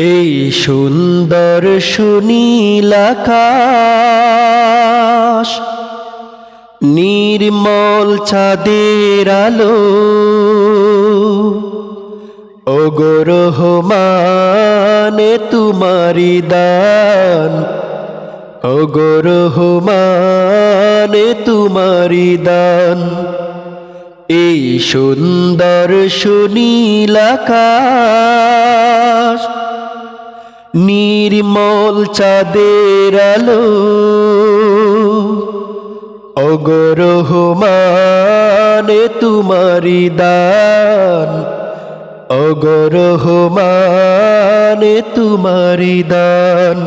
এই সুন্দর সুনীল আকাশ, নির্মল চাঁদের আলো, ওগো রহমানে তোমারি দান, ওগো রহমানে তোমারি দান। এই সুন্দর সুনীল আকাশ, নির্মল চাঁদের আলো, ওগো রহমানে তোমারি দান, ওগো রহমানে তোমারি দান।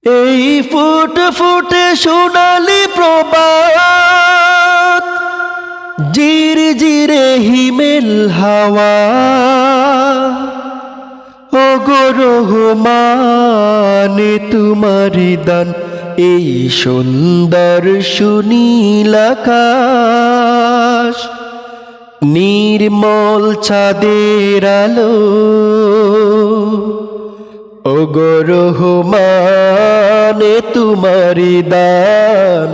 এই ফুটে ফুটে সোনালি প্রভাত, জিরে জিরে হিমেল হাওয়া, ওগো রহমানে তোমারি দান। এই সুন্দর সুনীল আকাশ, নির্মল চাঁদের আলো, ওগো রহমানে তোমারি দান,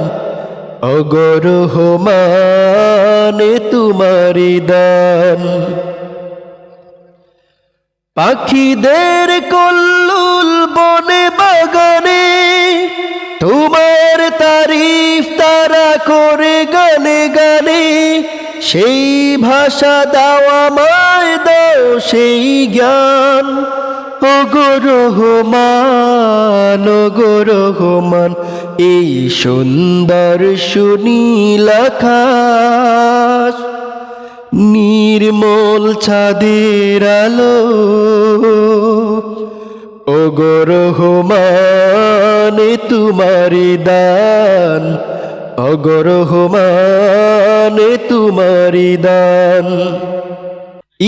ওগো রহমানে তোমারি দান। পাখিদের কল্লোল বনে বাগানে, তোমার তারিফ তারা করে গানে গানে। সেই ভাষা দাও আমায়, দাও সেই জ্ঞান, ওগো রহমান, ওগো রহমান। এই সুন্দর সুনীল আকাশ, নির্মল চাঁদের আলো, ওগো রহমানে তোমারি দান, ওগো রহমানে তোমারি দান।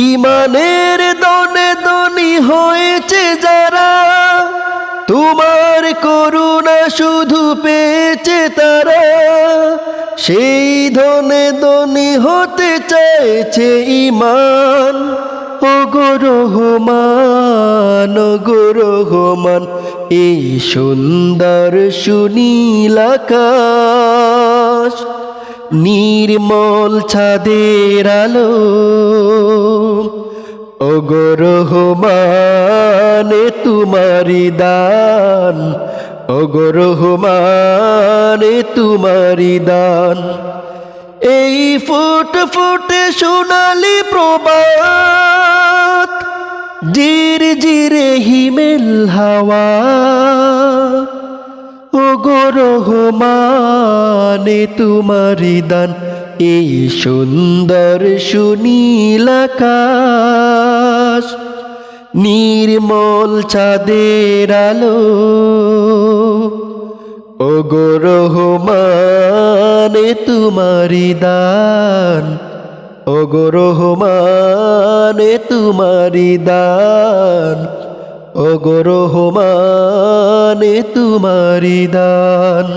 ঈমানের দনে ধনী হয়েছে যারা, তোমার করুণা শুধু পেয়েছে তারা। সেই ধনে ধনী হতে চাইছে ঈমান, ওগো রহমান, ওগো রহমান। এই সুন্দর সুনীল আকাশ, নির্মল চাঁদের আলো, ওগো রহমানে তোমারি দান, ওগো রহমানে তোমারি দান। এই ফুট ফুটে সোনালি প্রভাত, জিরে জিরে হিমেল হাওয়া, ওগো রহমানে তোমারি দান। এই সুন্দর সুনীল আকাশ, নির্মল চাঁদের আলো, ওগো রহমানে তোমারি দান, ওগো রহমানে তোমারি দান, ওগো রহমানে তোমারি দান।